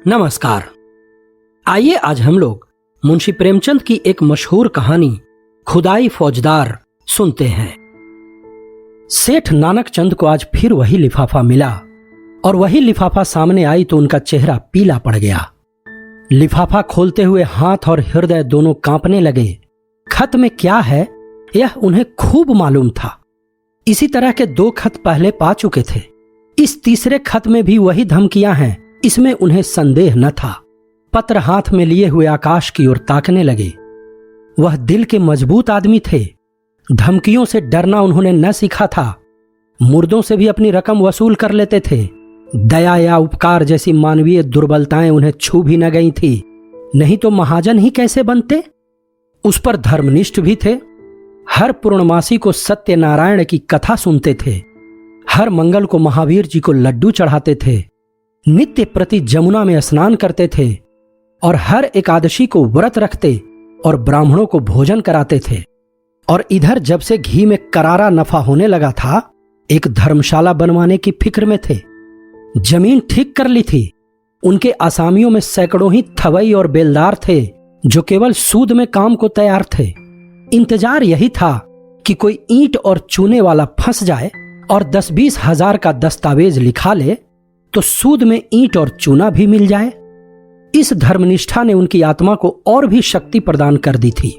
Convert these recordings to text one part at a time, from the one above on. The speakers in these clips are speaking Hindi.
नमस्कार। आइए आज हम लोग मुंशी प्रेमचंद की एक मशहूर कहानी खुदाई फौजदार सुनते हैं। सेठ नानक चंद को आज फिर वही लिफाफा मिला और वही लिफाफा सामने आई तो उनका चेहरा पीला पड़ गया। लिफाफा खोलते हुए हाथ और हृदय दोनों कांपने लगे। खत में क्या है यह उन्हें खूब मालूम था। इसी तरह के 2 खत पहले पा चुके थे। इस तीसरे खत में भी वही धमकियां हैं, इसमें उन्हें संदेह न था। पत्र हाथ में लिए हुए आकाश की ओर ताकने लगे। वह दिल के मजबूत आदमी थे। धमकियों से डरना उन्होंने न सीखा था। मुर्दों से भी अपनी रकम वसूल कर लेते थे। दया या उपकार जैसी मानवीय दुर्बलताएं उन्हें छू भी न गई थी, नहीं तो महाजन ही कैसे बनते। उस पर धर्मनिष्ठ भी थे। हर पूर्णमासी को सत्यनारायण की कथा सुनते थे। हर मंगल को महावीर जी को लड्डू चढ़ाते थे। नित्य प्रति जमुना में स्नान करते थे और हर एकादशी को व्रत रखते और ब्राह्मणों को भोजन कराते थे। और इधर जब से घी में करारा नफा होने लगा था, एक धर्मशाला बनवाने की फिक्र में थे। जमीन ठीक कर ली थी। उनके आसामियों में सैकड़ों ही थवई और बेलदार थे जो केवल सूद में काम को तैयार थे। इंतजार यही था कि कोई ईंट और चूने वाला फंस जाए और 10-20 हजार का दस्तावेज लिखा ले तो सूद में ईंट और चूना भी मिल जाए। इस धर्मनिष्ठा ने उनकी आत्मा को और भी शक्ति प्रदान कर दी थी।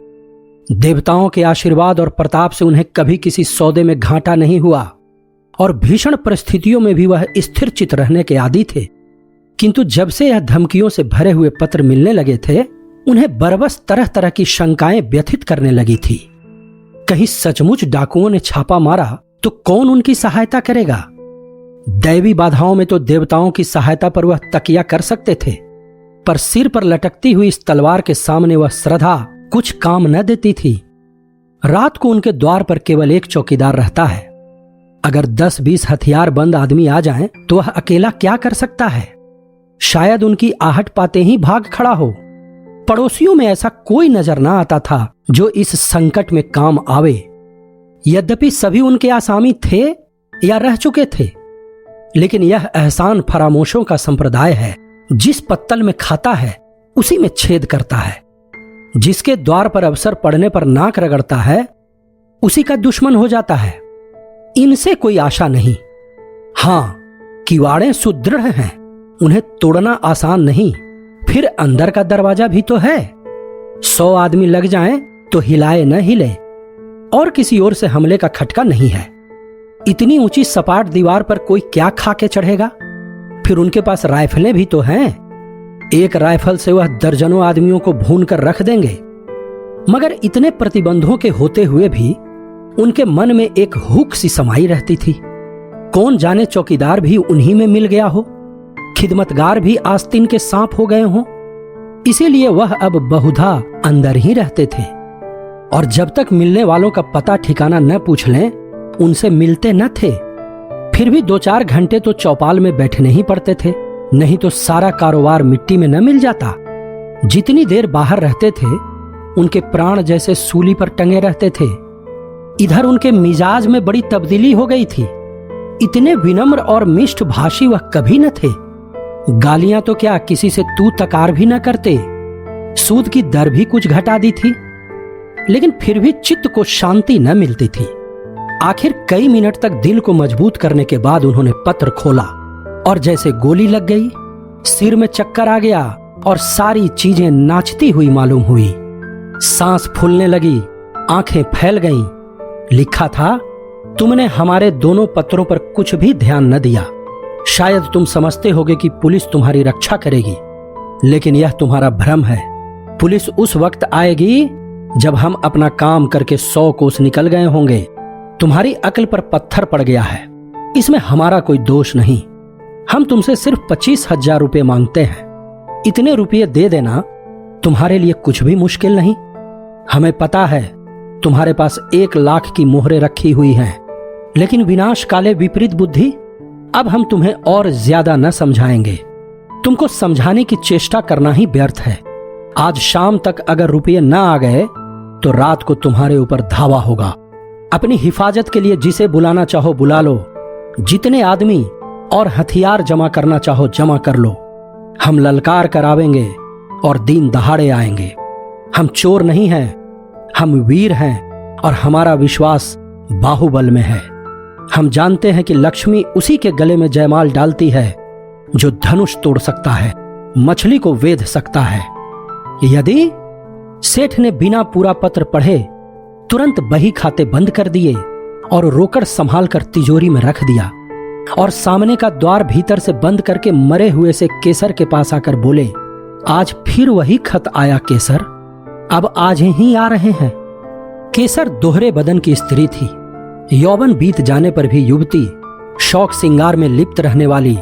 देवताओं के आशीर्वाद और प्रताप से उन्हें कभी किसी सौदे में घाटा नहीं हुआ और भीषण परिस्थितियों में भी वह स्थिर चित रहने के आदी थे। किंतु जब से यह धमकियों से भरे हुए पत्र मिलने लगे थे, उन्हें बरबस तरह तरह की शंकाएं व्यथित करने लगी थी। कहीं सचमुच डाकुओं ने छापा मारा तो कौन उनकी सहायता करेगा। दैवी बाधाओं में तो देवताओं की सहायता पर वह तकिया कर सकते थे, पर सिर पर लटकती हुई इस तलवार के सामने वह श्रद्धा कुछ काम न देती थी। रात को उनके द्वार पर केवल एक चौकीदार रहता है। अगर 10-20 हथियार बंद आदमी आ जाएं, तो वह अकेला क्या कर सकता है। शायद उनकी आहट पाते ही भाग खड़ा हो। पड़ोसियों में ऐसा कोई नजर ना आता था जो इस संकट में काम आवे। यद्यपि सभी उनके आसामी थे या रह चुके थे, लेकिन यह एहसान फरामोशों का संप्रदाय है। जिस पत्तल में खाता है उसी में छेद करता है। जिसके द्वार पर अवसर पड़ने पर नाक रगड़ता है उसी का दुश्मन हो जाता है। इनसे कोई आशा नहीं। हां, किवाड़े सुदृढ़ हैं, उन्हें तोड़ना आसान नहीं। फिर अंदर का दरवाजा भी तो है। 100 आदमी लग जाएं तो हिलाए न हिले और किसी ओर से हमले का खटका नहीं है। इतनी ऊंची सपाट दीवार पर कोई क्या खा के चढ़ेगा। फिर उनके पास राइफलें भी तो हैं। एक राइफल से वह दर्जनों आदमियों को भून कर रख देंगे। मगर इतने प्रतिबंधों के होते हुए भी उनके मन में एक हुक सी समाई रहती थी। कौन जाने चौकीदार भी उन्हीं में मिल गया हो, खिदमतगार भी आस्तीन के सांप हो गए हों। इसीलिए वह अब बहुधा अंदर ही रहते थे और जब तक मिलने वालों का पता ठिकाना न पूछ लें, उनसे मिलते न थे। फिर भी 2-4 घंटे तो चौपाल में बैठने ही पड़ते थे, नहीं तो सारा कारोबार मिट्टी में न मिल जाता। जितनी देर बाहर रहते थे, उनके प्राण जैसे सूली पर टंगे रहते थे। इधर उनके मिजाज में बड़ी तब्दीली हो गई थी। इतने विनम्र और मिष्ट भाषी वह कभी न थे। गालियां तो क्या, किसी से तू तकार भी न करते। सूद की दर भी कुछ घटा दी थी, लेकिन फिर भी चित्त को शांति न मिलती थी। आखिर कई मिनट तक दिल को मजबूत करने के बाद उन्होंने पत्र खोला और जैसे गोली लग गई। सिर में चक्कर आ गया और सारी चीजें नाचती हुई मालूम हुई। सांस फूलने लगी, आंखें फैल गईं। लिखा था, तुमने हमारे दोनों पत्रों पर कुछ भी ध्यान न दिया। शायद तुम समझते होगे कि पुलिस तुम्हारी रक्षा करेगी, लेकिन यह तुम्हारा भ्रम है। पुलिस उस वक्त आएगी जब हम अपना काम करके 100 कोस निकल गए होंगे। तुम्हारी अक्ल पर पत्थर पड़ गया है, इसमें हमारा कोई दोष नहीं। हम तुमसे सिर्फ 25,000 रुपये मांगते हैं। इतने रुपये दे देना तुम्हारे लिए कुछ भी मुश्किल नहीं। हमें पता है तुम्हारे पास 1 लाख की मोहरें रखी हुई हैं, लेकिन विनाश काले विपरीत बुद्धि। अब हम तुम्हें और ज्यादा न समझाएंगे। तुमको समझाने की चेष्टा करना ही व्यर्थ है। आज शाम तक अगर रुपये न आ गए तो रात को तुम्हारे ऊपर धावा होगा। अपनी हिफाजत के लिए जिसे बुलाना चाहो बुला लो। जितने आदमी और हथियार जमा करना चाहो जमा कर लो। हम ललकार कर आवेंगे और दिन दहाड़े आएंगे। हम चोर नहीं हैं, हम वीर हैं और हमारा विश्वास बाहुबल में है। हम जानते हैं कि लक्ष्मी उसी के गले में जयमाल डालती है जो धनुष तोड़ सकता है, मछली को वेध सकता है। यदि सेठ ने बिना पूरा पत्र पढ़े तुरंत बही खाते बंद कर दिए और रोकड़ संभाल कर तिजोरी में रख दिया और सामने का द्वार भीतर से बंद करके मरे हुए से केसर के पास आकर बोले, आज फिर वही खत आया केसर, अब आज ही आ रहे हैं। केसर दोहरे बदन की स्त्री थी। यौवन बीत जाने पर भी युवती शौक सिंगार में लिप्त रहने वाली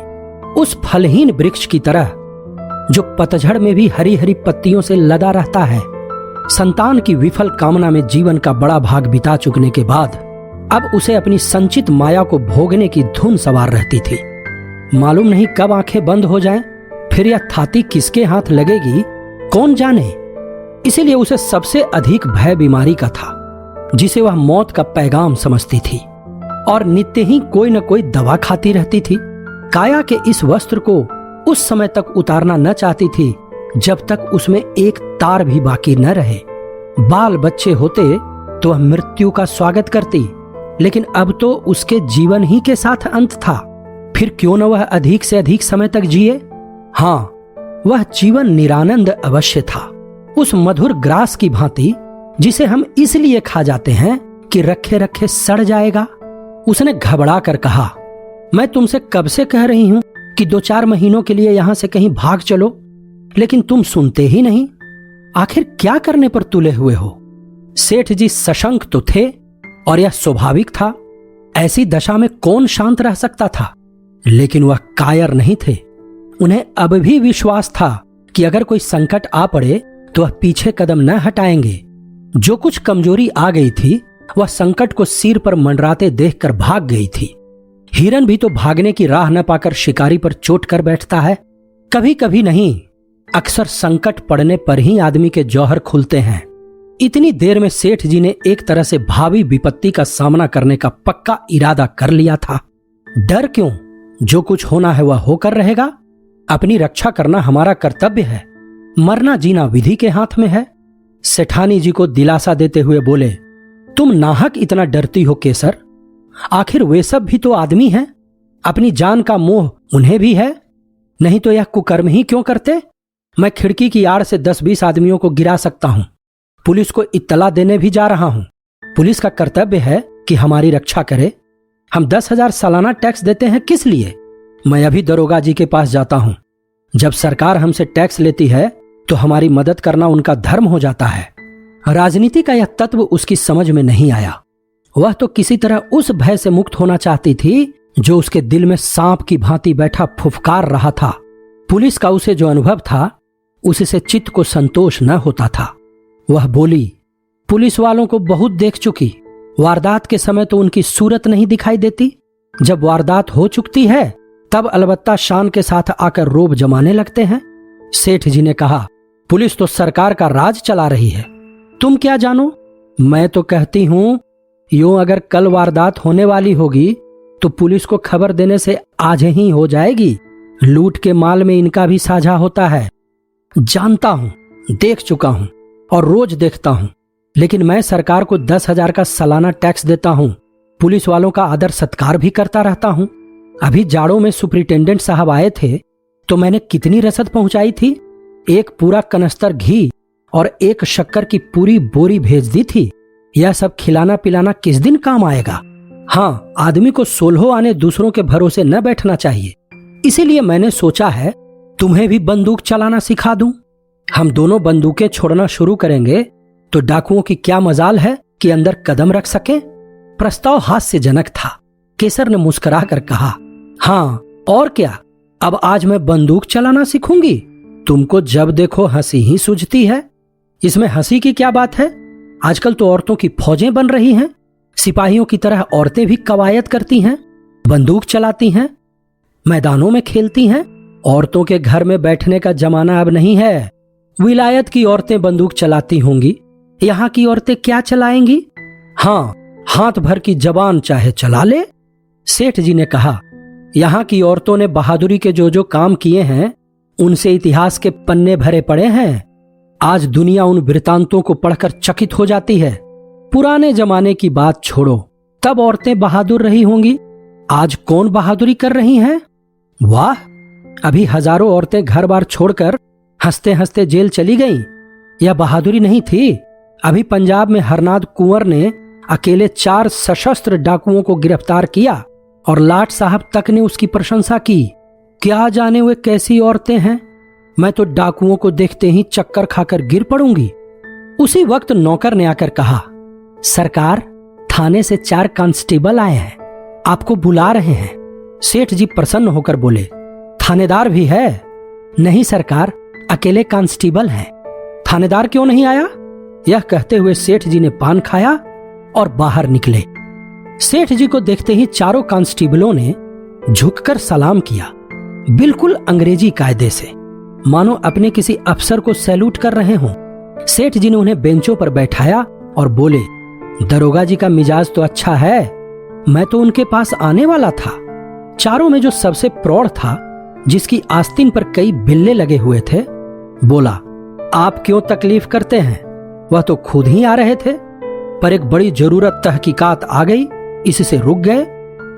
उस फलहीन वृक्ष की तरह जो पतझड़ में भी हरी हरी पत्तियों से लदा रहता है। संतान की विफल कामना में जीवन का बड़ा भाग बिता चुकने के बाद अब उसे अपनी संचित माया को भोगने की धुन सवार रहती थी। मालूम नहीं कब आंखें बंद हो जाएं, फिर यह थाती किसके हाथ लगेगी कौन जाने। इसीलिए उसे सबसे अधिक भय बीमारी का था, जिसे वह मौत का पैगाम समझती थी और नित्य ही कोई न कोई दवा खाती रहती थी। काया के इस वस्त्र को उस समय तक उतारना न चाहती थी जब तक उसमें एक तार भी बाकी न रहे। बाल बच्चे होते तो वह मृत्यु का स्वागत करती, लेकिन अब तो उसके जीवन ही के साथ अंत था। फिर क्यों न वह अधिक से अधिक समय तक जिए। हाँ, वह जीवन निरानंद अवश्य था, उस मधुर ग्रास की भांति जिसे हम इसलिए खा जाते हैं कि रखे रखे सड़ जाएगा। उसने घबरा कर कहा, मैं तुमसे कब से कह रही हूं कि 2-4 महीनों के लिए यहां से कहीं भाग चलो, लेकिन तुम सुनते ही नहीं। आखिर क्या करने पर तुले हुए हो। सेठ जी सशंक तो थे और यह स्वाभाविक था। ऐसी दशा में कौन शांत रह सकता था, लेकिन वह कायर नहीं थे। उन्हें अब भी विश्वास था कि अगर कोई संकट आ पड़े तो वह पीछे कदम न हटाएंगे। जो कुछ कमजोरी आ गई थी वह संकट को सिर पर मंडराते देखकर भाग गई थी। हिरन भी तो भागने की राह न पाकर शिकारी पर चोट कर बैठता है। कभी कभी नहीं, अक्सर संकट पड़ने पर ही आदमी के जौहर खुलते हैं। इतनी देर में सेठ जी ने एक तरह से भावी विपत्ति का सामना करने का पक्का इरादा कर लिया था। डर क्यों, जो कुछ होना है वह होकर रहेगा। अपनी रक्षा करना हमारा कर्तव्य है, मरना जीना विधि के हाथ में है। सेठानी जी को दिलासा देते हुए बोले, तुम नाहक इतना डरती हो केसर, आखिर वे सब भी तो आदमी हैं। अपनी जान का मोह उन्हें भी है, नहीं तो यह कुकर्म ही क्यों करते। मैं खिड़की की आड़ से 10-20 आदमियों को गिरा सकता हूं। पुलिस को इत्तला देने भी जा रहा हूं। पुलिस का कर्तव्य है कि हमारी रक्षा करे। हम 10,000 सालाना टैक्स देते हैं, किस लिए। मैं अभी दरोगा जी के पास जाता हूं। जब सरकार हमसे टैक्स लेती है तो हमारी मदद करना उनका धर्म हो जाता है। राजनीति का यह तत्व उसकी समझ में नहीं आया। वह तो किसी तरह उस भय से मुक्त होना चाहती थी जो उसके दिल में सांप की भांति बैठा फुफकार रहा था। पुलिस का उसे जो अनुभव था उससे चित्त को संतोष न होता था। वह बोली, पुलिस वालों को बहुत देख चुकी, वारदात के समय तो उनकी सूरत नहीं दिखाई देती। जब वारदात हो चुकती है तब अलबत्ता शान के साथ आकर रोब जमाने लगते हैं। सेठ जी ने कहा, पुलिस तो सरकार का राज चला रही है, तुम क्या जानो। मैं तो कहती हूं यूं अगर कल वारदात होने वाली होगी तो पुलिस को खबर देने से आज ही हो जाएगी। लूट के माल में इनका भी साझा होता है। जानता हूं, देख चुका हूं और रोज देखता हूं, लेकिन मैं सरकार को 10,000 का सालाना टैक्स देता हूं। पुलिस वालों का आदर सत्कार भी करता रहता हूं। अभी जाड़ों में सुपरिटेंडेंट साहब आए थे तो मैंने कितनी रसद पहुंचाई थी। एक पूरा कनस्तर घी और एक शक्कर की पूरी बोरी भेज दी थी। यह सब खिलाना पिलाना किस दिन काम आएगा। हाँ, आदमी को 16 आने दूसरों के भरोसे न बैठना चाहिए। इसीलिए मैंने सोचा है तुम्हें भी बंदूक चलाना सिखा दूं। हम दोनों बंदूकें छोड़ना शुरू करेंगे तो डाकुओं की क्या मजाल है कि अंदर कदम रख सके। प्रस्ताव हास्यजनक था। केसर ने मुस्कुरा कर कहा, हाँ और क्या, अब आज मैं बंदूक चलाना सीखूंगी। तुमको जब देखो हंसी ही सूझती है। इसमें हंसी की क्या बात है। आजकल तो औरतों की फौजें बन रही हैं। सिपाहियों की तरह औरतें भी कवायद करती हैं, बंदूक चलाती हैं, मैदानों में खेलती हैं। औरतों के घर में बैठने का जमाना अब नहीं है। विलायत की औरतें बंदूक चलाती होंगी, यहाँ की औरतें क्या चलाएंगी। हाँ, हाथ भर की जबान चाहे चला ले। सेठ जी ने कहा, यहाँ की औरतों ने बहादुरी के जो जो काम किए हैं उनसे इतिहास के पन्ने भरे पड़े हैं। आज दुनिया उन वृतांतों को पढ़कर चकित हो जाती है। पुराने जमाने की बात छोड़ो, तब औरतें बहादुर रही होंगी, आज कौन बहादुरी कर रही हैं? वाह, अभी हजारों औरतें घर बार छोड़कर हंसते हंसते जेल चली गईं। यह बहादुरी नहीं थी। अभी पंजाब में हरनाद कुंवर ने अकेले 4 सशस्त्र डाकुओं को गिरफ्तार किया और लाट साहब तक ने उसकी प्रशंसा की। क्या जाने वे कैसी औरतें हैं, मैं तो डाकुओं को देखते ही चक्कर खाकर गिर पड़ूंगी। उसी वक्त नौकर ने आकर कहा, सरकार, थाने से 4 कांस्टेबल आए हैं, आपको बुला रहे हैं। सेठ जी प्रसन्न होकर बोले, थानेदार भी है? नहीं सरकार, अकेले कांस्टेबल हैं। थानेदार क्यों नहीं आया? यह कहते हुए सेठ जी ने पान खाया और बाहर निकले। सेठ जी को देखते ही चारों कांस्टेबलों ने झुककर सलाम किया, बिल्कुल अंग्रेजी कायदे से, मानो अपने किसी अफसर को सैल्यूट कर रहे हों। सेठ जी ने उन्हें बेंचों पर बैठाया और बोले, दरोगा जी का मिजाज तो अच्छा है, मैं तो उनके पास आने वाला था। चारों में जो सबसे प्रौढ़ था, जिसकी आस्तीन पर कई बिल्ले लगे हुए थे, बोला, आप क्यों तकलीफ करते हैं, वह तो खुद ही आ रहे थे, पर एक बड़ी जरूरत तहकीकात आ गई, इससे रुक गए।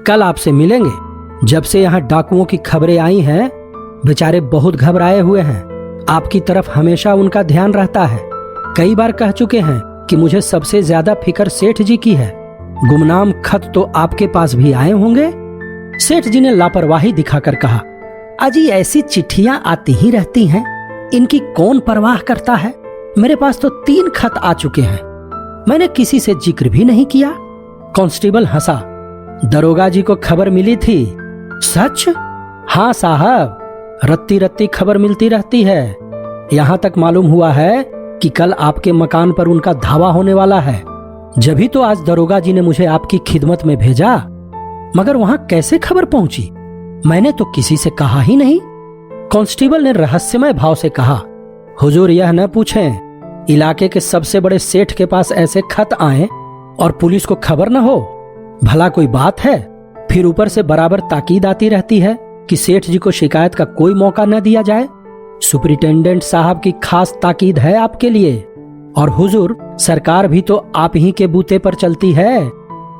कल आपसे मिलेंगे। जब से यहाँ डाकुओं की खबरें आई हैं, बेचारे बहुत घबराए हुए हैं। आपकी तरफ हमेशा उनका ध्यान रहता है। कई बार कह चुके हैं कि मुझे सबसे ज्यादा फिक्र सेठ जी की है। गुमनाम खत तो आपके पास भी आए होंगे। सेठ जी ने लापरवाही दिखाकर कहा, अजी ऐसी चिट्ठियां आती ही रहती हैं, इनकी कौन परवाह करता है। मेरे पास तो 3 खत आ चुके हैं, मैंने किसी से जिक्र भी नहीं किया। कांस्टेबल हंसा, दरोगा जी को खबर मिली थी? सच? हाँ साहब, रत्ती रत्ती खबर मिलती रहती है। यहां तक मालूम हुआ है कि कल आपके मकान पर उनका धावा होने वाला है। जभी तो आज दरोगा जी ने मुझे आपकी खिदमत में भेजा, मगर वहां कैसे खबर पहुंची? मैंने तो किसी से कहा ही नहीं। कांस्टेबल ने रहस्यमय भाव से कहा, हुजूर यह न पूछें, इलाके के सबसे बड़े सेठ के पास ऐसे खत आए और पुलिस को खबर न हो, भला कोई बात है? फिर ऊपर से बराबर ताकीद आती रहती है कि सेठ जी को शिकायत का कोई मौका न दिया जाए। सुपरिटेंडेंट साहब की खास ताकीद है आपके लिए। और हुजूर, सरकार भी तो आप ही के बूते पर चलती है।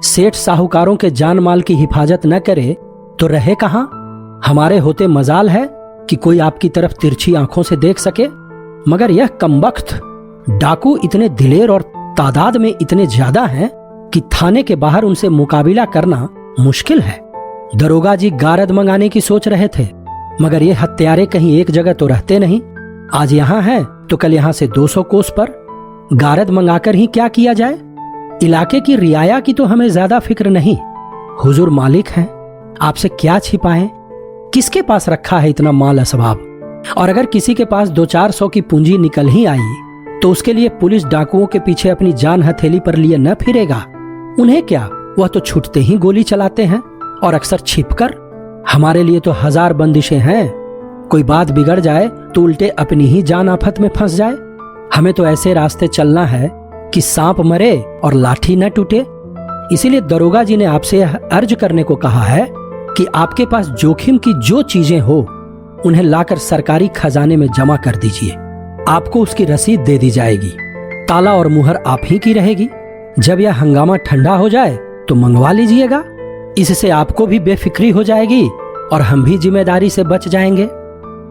सेठ साहूकारों के जान माल की हिफाजत न करे तो रहे कहां? हमारे होते मजाल है कि कोई आपकी तरफ तिरछी आंखों से देख सके, मगर यह कमबख्त डाकू इतने दिलेर और तादाद में इतने ज्यादा हैं कि थाने के बाहर उनसे मुकाबिला करना मुश्किल है। दरोगा जी गारद मंगाने की सोच रहे थे, मगर ये हत्यारे कहीं एक जगह तो रहते नहीं। आज यहाँ है तो कल यहाँ से 200 कोस पर। गारद मंगाकर ही क्या किया जाए? इलाके की रियाया की तो हमें ज्यादा फिक्र नहीं। हुजूर मालिक हैं, आपसे क्या छिपाएं? किसके पास रखा है इतना माल असबाब? और अगर किसी के पास 200-400 की पूंजी निकल ही आई तो उसके लिए पुलिस डाकुओं के पीछे अपनी जान हथेली पर लिए न फिरेगा। उन्हें क्या, वह तो छुटते ही गोली चलाते हैं, और अक्सर छिपकर। हमारे लिए तो 1000 बंदिशें हैं। कोई बात बिगड़ जाए तो उल्टे अपनी ही जान आफत में फंस जाए। हमें तो ऐसे रास्ते चलना है कि सांप मरे और लाठी न टूटे। इसीलिए दरोगा जी ने आपसे यह अर्ज करने को कहा है कि आपके पास जोखिम की जो चीजें हो उन्हें लाकर सरकारी खजाने में जमा कर दीजिए। आपको उसकी रसीद दे दी जाएगी, ताला और मुहर आप ही की रहेगी। जब यह हंगामा ठंडा हो जाए तो मंगवा लीजिएगा। इससे आपको भी बेफिक्री हो जाएगी और हम भी जिम्मेदारी से बच जाएंगे।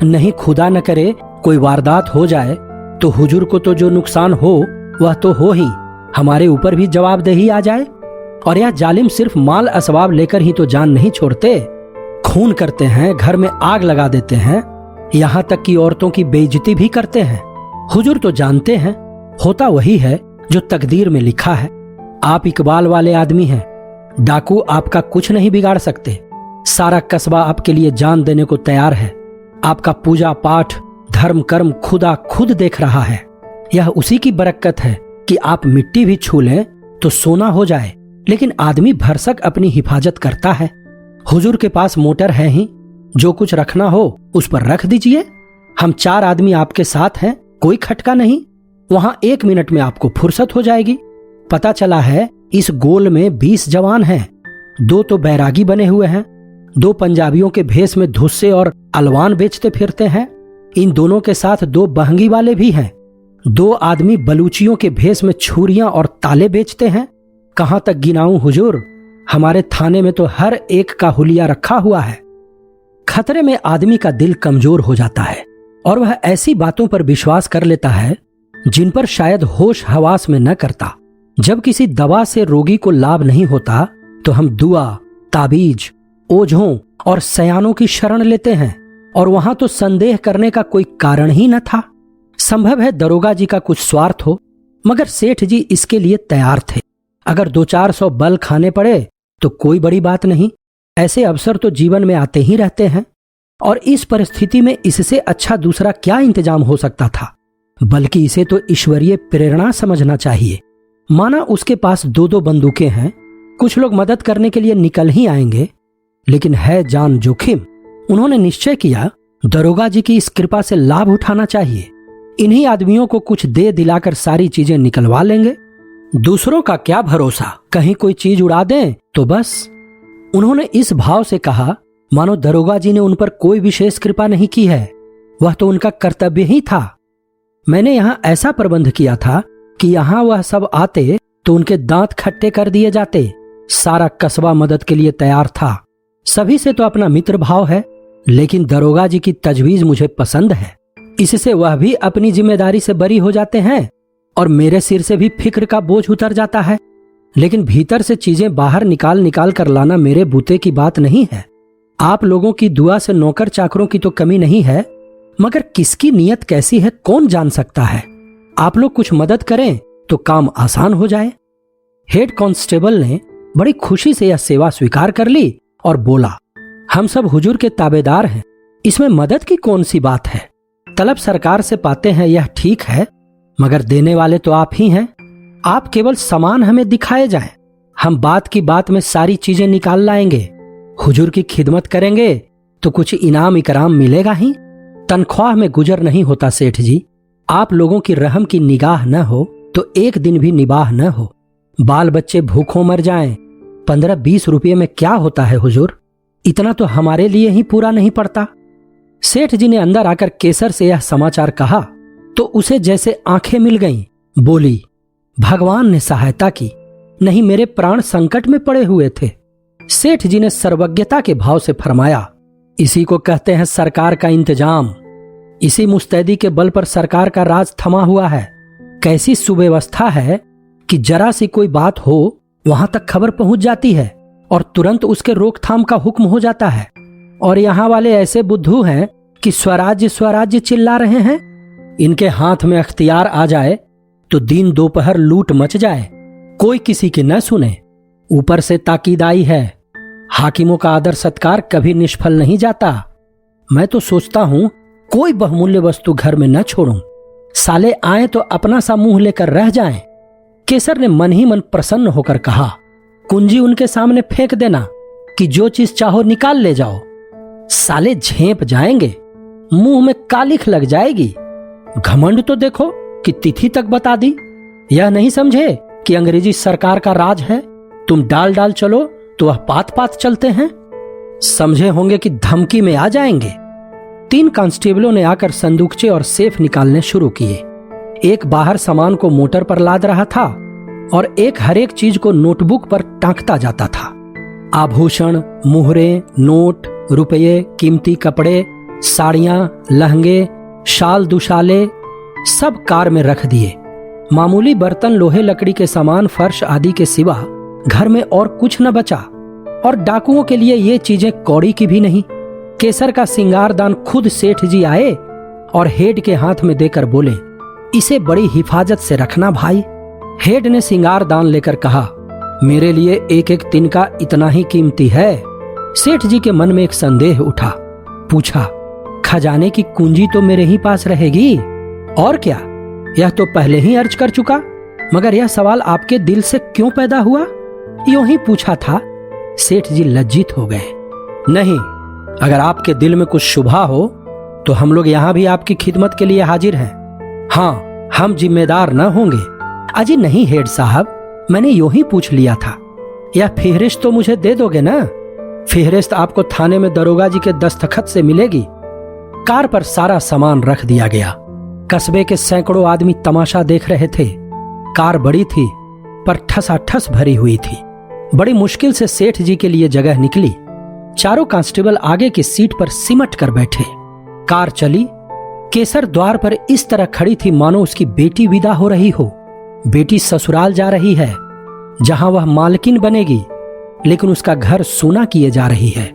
नहीं खुदा न करे कोई वारदात हो जाए तो हुजूर को तो जो नुकसान हो वह तो हो ही, हमारे ऊपर भी जवाबदेही आ जाए। और यह जालिम सिर्फ माल असबाब लेकर ही तो जान नहीं छोड़ते, खून करते हैं, घर में आग लगा देते हैं, यहाँ तक कि औरतों की बेइज्जती भी करते हैं। हुजूर तो जानते हैं, होता वही है जो तकदीर में लिखा है। आप इकबाल वाले आदमी हैं, डाकू आपका कुछ नहीं बिगाड़ सकते। सारा कस्बा आपके लिए जान देने को तैयार है। आपका पूजा पाठ धर्म कर्म खुदा खुद देख रहा है। यह उसी की बरकत है कि आप मिट्टी भी छू लें तो सोना हो जाए, लेकिन आदमी भरसक अपनी हिफाजत करता है। हुजूर के पास मोटर है ही, जो कुछ रखना हो उस पर रख दीजिए। हम 4 आदमी आपके साथ हैं, कोई खटका नहीं। वहां 1 मिनट में आपको फुर्सत हो जाएगी। पता चला है इस गोल में 20 जवान हैं। 2 तो बैरागी बने हुए हैं, 2 पंजाबियों के भेष में धुस्से और अलवान बेचते फिरते हैं, इन दोनों के साथ 2 बहंगी वाले भी हैं। 2 आदमी बलूचियों के भेष में छुरियां और ताले बेचते हैं। कहां तक गिनाऊं हुजूर, हमारे थाने में तो हर एक का हुलिया रखा हुआ है। खतरे में आदमी का दिल कमजोर हो जाता है और वह ऐसी बातों पर विश्वास कर लेता है जिन पर शायद होश हवास में न करता। जब किसी दवा से रोगी को लाभ नहीं होता तो हम दुआ, ताबीज, ओझों और सयानों की शरण लेते हैं, और वहां तो संदेह करने का कोई कारण ही न था। संभव है दरोगा जी का कुछ स्वार्थ हो, मगर सेठ जी इसके लिए तैयार थे। अगर 200-400 बल खाने पड़े तो कोई बड़ी बात नहीं, ऐसे अवसर तो जीवन में आते ही रहते हैं, और इस परिस्थिति में इससे अच्छा दूसरा क्या इंतजाम हो सकता था। बल्कि इसे तो ईश्वरीय प्रेरणा समझना चाहिए। माना उसके पास 2-2 बंदूकें हैं, कुछ लोग मदद करने के लिए निकल ही आएंगे, लेकिन है जान जोखिम। उन्होंने निश्चय किया दरोगा जी की इस कृपा से लाभ उठाना चाहिए। इन्हीं आदमियों को कुछ दे दिलाकर सारी चीजें निकलवा लेंगे। दूसरों का क्या भरोसा, कहीं कोई चीज उड़ा दें तो बस। उन्होंने इस भाव से कहा मानो दरोगा जी ने उन पर कोई विशेष कृपा नहीं की है, वह तो उनका कर्तव्य ही था। मैंने यहां ऐसा प्रबंध किया था कि यहां वह सब आते तो उनके दांत खट्टे कर दिए जाते। सारा कस्बा मदद के लिए तैयार था। सभी से तो अपना मित्र भाव है, लेकिन दरोगा जी की तजवीज मुझे पसंद है। इससे वह भी अपनी जिम्मेदारी से बरी हो जाते हैं और मेरे सिर से भी फिक्र का बोझ उतर जाता है। लेकिन भीतर से चीजें बाहर निकाल निकाल कर लाना मेरे बूते की बात नहीं है। आप लोगों की दुआ से नौकर चाकरों की तो कमी नहीं है, मगर किसकी नीयत कैसी है कौन जान सकता है। आप लोग कुछ मदद करें तो काम आसान हो जाए। हेड कांस्टेबल ने बड़ी खुशी से यह सेवा स्वीकार कर ली और बोला, हम सब हुजूर के ताबेदार हैं, इसमें मदद की कौन सी बात है। तलब सरकार से पाते हैं यह ठीक है, मगर देने वाले तो आप ही हैं। आप केवल सामान हमें दिखाए जाएं, हम बात की बात में सारी चीजें निकाल लाएंगे। हुजूर की खिदमत करेंगे तो कुछ इनाम इकराम मिलेगा ही। तनख्वाह में गुजर नहीं होता सेठ जी। आप लोगों की रहम की निगाह न हो तो एक दिन भी निबाह न हो। बाल बच्चे भूखों मर जाएं, 15-20 रुपये में क्या होता है हुजूर, इतना तो हमारे लिए ही पूरा नहीं पड़ता। सेठ जी ने अंदर आकर केसर से यह समाचार कहा तो उसे जैसे आंखें मिल गईं। बोली, भगवान ने सहायता की, नहीं मेरे प्राण संकट में पड़े हुए थे। सेठ जी ने सर्वज्ञता के भाव से फरमाया, इसी को कहते हैं सरकार का इंतजाम। इसी मुस्तैदी के बल पर सरकार का राज थमा हुआ है। कैसी सुव्यवस्था है कि जरा सी कोई बात हो वहां तक खबर पहुंच जाती है और तुरंत उसके रोकथाम का हुक्म हो जाता है। और यहाँ वाले ऐसे बुद्धू हैं कि स्वराज्य स्वराज्य चिल्ला रहे हैं। इनके हाथ में अख्तियार आ जाए तो दिन दोपहर लूट मच जाए, कोई किसी की न सुने। ऊपर से ताकीदाई है, हाकिमों का आदर सत्कार कभी निष्फल नहीं जाता। मैं तो सोचता हूं कोई बहुमूल्य वस्तु घर में न छोड़ूं, साले आए तो अपना सा मुंह लेकर रह जाएं। केसर ने मन ही मन प्रसन्न होकर कहा, कुंजी उनके सामने फेंक देना कि जो चीज चाहो निकाल ले जाओ। साले झेप जाएंगे, मुंह में कालिख लग जाएगी। घमंड तो देखो कि तिथि तक बता दी। यह नहीं समझे कि अंग्रेजी सरकार का राज है, तुम डाल डाल चलो तो वह पात पात चलते हैं। समझे होंगे कि धमकी में आ जाएंगे। 3 कांस्टेबलों ने आकर संदूकचे और सेफ निकालने शुरू किए। एक बाहर सामान को मोटर पर लाद रहा था और एक हर एक चीज को नोटबुक पर टांकता जाता था। आभूषण, मुहरे, नोट, रुपये, कीमती कपड़े, साड़ियां, लहंगे, शाल दुशाले सब कार में रख दिए। मामूली बर्तन, लोहे लकड़ी के सामान, फर्श आदि के सिवा घर में और कुछ न बचा। और डाकुओं के लिए ये चीजें कौड़ी की भी नहीं। केसर का सिंगारदान खुद सेठ जी आए और हेड के हाथ में देकर बोले, इसे बड़ी हिफाजत से रखना भाई। हेड ने सिंगारदान लेकर कहा, मेरे लिए एक एक तिनका इतना ही कीमती है। सेठ जी के मन में एक संदेह उठा। पूछा, खजाने की कुंजी तो मेरे ही पास रहेगी और क्या? यह तो पहले ही अर्ज कर चुका, मगर यह सवाल आपके दिल से क्यों पैदा हुआ? यूं ही पूछा था। सेठ जी लज्जित हो गए। नहीं, अगर आपके दिल में कुछ शुभा हो तो हम लोग यहां भी आपकी खिदमत के लिए हाजिर हैं। हाँ, हम जिम्मेदार न होंगे। अजी नहीं हेड साहब, मैंने यूं ही पूछ लिया था। यह फेहरिस्त तो मुझे दे दोगे ना? फेहरिस्त आपको थाने में दरोगा जी के दस्तखत से मिलेगी। कार पर सारा सामान रख दिया गया। कस्बे के सैकड़ों आदमी तमाशा देख रहे थे। कार बड़ी थी पर ठसाठस भरी हुई थी। बड़ी मुश्किल से सेठ जी के लिए जगह निकली। चारों कांस्टेबल आगे की सीट पर सिमट कर बैठे। कार चली। केसर द्वार पर इस तरह खड़ी थी मानो उसकी बेटी विदा हो रही हो। बेटी ससुराल जा रही है, जहां वह मालकिन बनेगी, लेकिन उसका घर सूना किए जा रही है।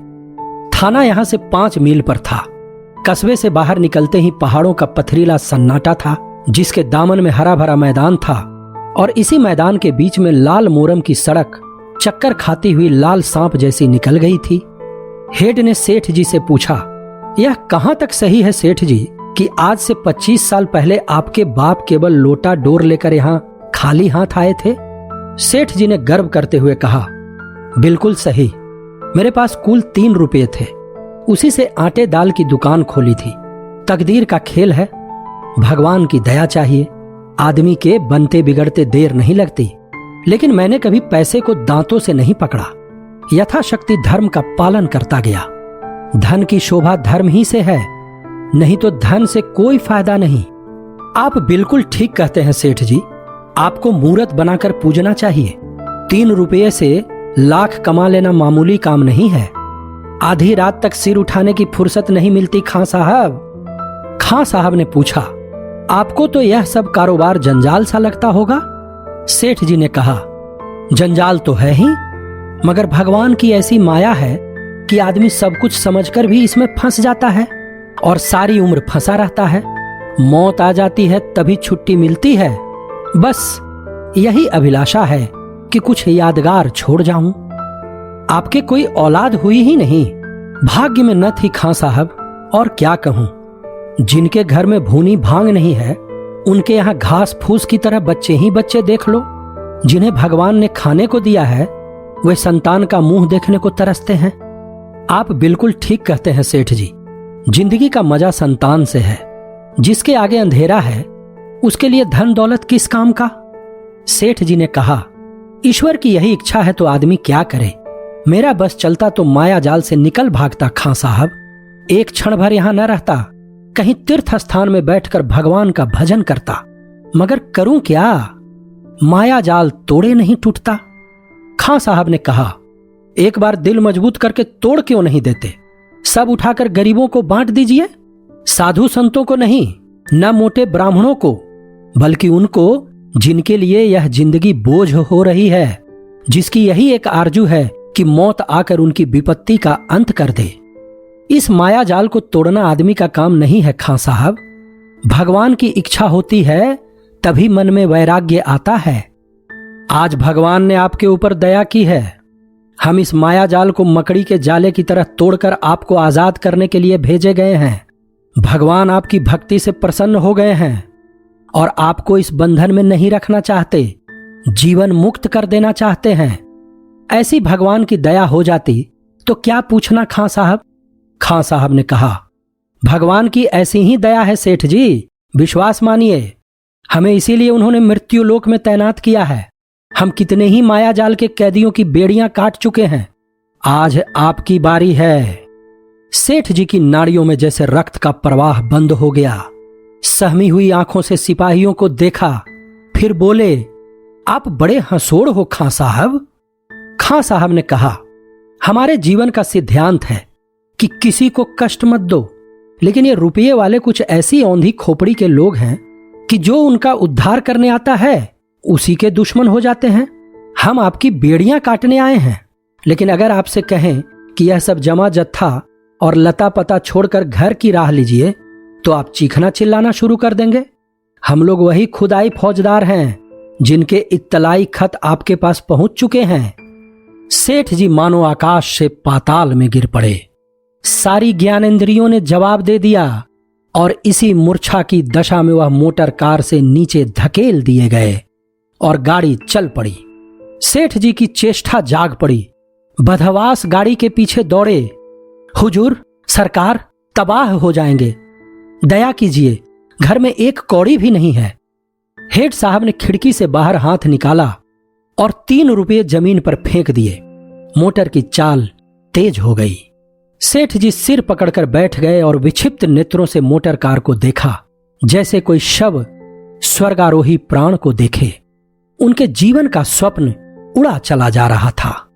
थाना यहां से 5 मील पर था। कस्बे से बाहर निकलते ही पहाड़ों का पथरीला सन्नाटा था, जिसके दामन में हरा भरा मैदान था और इसी मैदान के बीच में लाल मोरम की सड़क चक्कर खाती हुई लाल सांप जैसी निकल गई थी। हेड ने सेठ जी से पूछा, यह कहां तक सही है सेठ जी कि आज से 25 साल पहले आपके बाप केवल लोटा डोर लेकर यहां खाली हाथ आए थे? सेठ जी ने गर्व करते हुए कहा, बिल्कुल सही। मेरे पास कुल 3 रुपये थे। उसी से आटे दाल की दुकान खोली थी। तकदीर का खेल है, भगवान की दया चाहिए। आदमी के बनते बिगड़ते देर नहीं लगती। लेकिन मैंने कभी पैसे को दांतों से नहीं पकड़ा। यथाशक्ति धर्म का पालन करता गया। धन की शोभा धर्म ही से है, नहीं तो धन से कोई फायदा नहीं। आप बिल्कुल ठीक कहते हैं सेठ जी। आपको मूर्त बनाकर पूजना चाहिए। 3 रुपये से लाख कमा लेना मामूली काम नहीं है। आधी रात तक सिर उठाने की फुर्सत नहीं मिलती खां साहब। खां साहब ने पूछा, आपको तो यह सब कारोबार जंजाल सा लगता होगा? सेठ जी ने कहा, जंजाल तो है ही, मगर भगवान की ऐसी माया है कि आदमी सब कुछ समझकर भी इसमें फंस जाता है और सारी उम्र फंसा रहता है। मौत आ जाती है तभी छुट्टी मिलती है। बस यही अभिलाषा है कि कुछ यादगार छोड़ जाऊं। आपके कोई औलाद हुई ही नहीं। भाग्य में न थी खां साहब, और क्या कहूं। जिनके घर में भूनी भांग नहीं है, उनके यहां घास फूस की तरह बच्चे ही बच्चे देख लो। जिन्हें भगवान ने खाने को दिया है, वे संतान का मुंह देखने को तरसते हैं। आप बिल्कुल ठीक कहते हैं सेठ जी। जिंदगी का मजा संतान से है। जिसके आगे अंधेरा है, उसके लिए धन दौलत किस काम का? सेठ जी ने कहा, ईश्वर की यही इच्छा है तो आदमी क्या करे। मेरा बस चलता तो माया जाल से निकल भागता खां साहब। एक क्षण भर यहां न रहता, कहीं तीर्थ स्थान में बैठकर भगवान का भजन करता। मगर करूं क्या, माया जाल तोड़े नहीं टूटता। खां साहब ने कहा, एक बार दिल मजबूत करके तोड़ क्यों नहीं देते? सब उठाकर गरीबों को बांट दीजिए। साधु संतों को नहीं, न मोटे ब्राह्मणों को, बल्कि उनको जिनके लिए यह जिंदगी बोझ हो रही है, जिसकी यही एक आरजू है कि मौत आकर उनकी विपत्ति का अंत कर दे। इस माया जाल को तोड़ना आदमी का काम नहीं है खां साहब। भगवान की इच्छा होती है तभी मन में वैराग्य आता है। आज भगवान ने आपके ऊपर दया की है। हम इस माया जाल को मकड़ी के जाले की तरह तोड़कर आपको आजाद करने के लिए भेजे गए हैं। भगवान आपकी भक्ति से प्रसन्न हो गए हैं और आपको इस बंधन में नहीं रखना चाहते, जीवन मुक्त कर देना चाहते हैं। ऐसी भगवान की दया हो जाती तो क्या पूछना खां साहब। खां साहब ने कहा, भगवान की ऐसी ही दया है सेठ जी, विश्वास मानिए। हमें इसीलिए उन्होंने मृत्यु लोक में तैनात किया है। हम कितने ही माया जाल के कैदियों की बेड़ियां काट चुके हैं। आज आपकी बारी है। सेठ जी की नाड़ियों में जैसे रक्त का प्रवाह बंद हो गया। सहमी हुई आंखों से सिपाहियों को देखा, फिर बोले, आप बड़े हंसोड़ हो खां साहब। खां साहब ने कहा, हमारे जीवन का सिद्धांत है कि किसी को कष्ट मत दो, लेकिन ये रुपये वाले कुछ ऐसी औंधी खोपड़ी के लोग हैं कि जो उनका उद्धार करने आता है उसी के दुश्मन हो जाते हैं। हम आपकी बेड़ियां काटने आए हैं, लेकिन अगर आपसे कहें कि यह सब जमा जत्था और लता पता छोड़कर घर की राह लीजिए, तो आप चीखना चिल्लाना शुरू कर देंगे। हम लोग वही खुदाई फौजदार हैं जिनके इत्तलाई खत आपके पास पहुंच चुके हैं। सेठ जी मानो आकाश से पाताल में गिर पड़े। सारी ज्ञानेंद्रियों ने जवाब दे दिया और इसी मूर्छा की दशा में वह मोटर कार से नीचे धकेल दिए गए और गाड़ी चल पड़ी। सेठ जी की चेष्टा जाग पड़ी। बदहवास गाड़ी के पीछे दौड़े। हुजूर, सरकार, तबाह हो जाएंगे, दया कीजिए, घर में एक कौड़ी भी नहीं है। हेड साहब ने खिड़की से बाहर हाथ निकाला और 3 रुपये जमीन पर फेंक दिए। मोटर की चाल तेज हो गई। सेठ जी सिर पकड़कर बैठ गए और विक्षिप्त नेत्रों से मोटर कार को देखा, जैसे कोई शव स्वर्गारोही प्राण को देखे। उनके जीवन का स्वप्न उड़ा चला जा रहा था।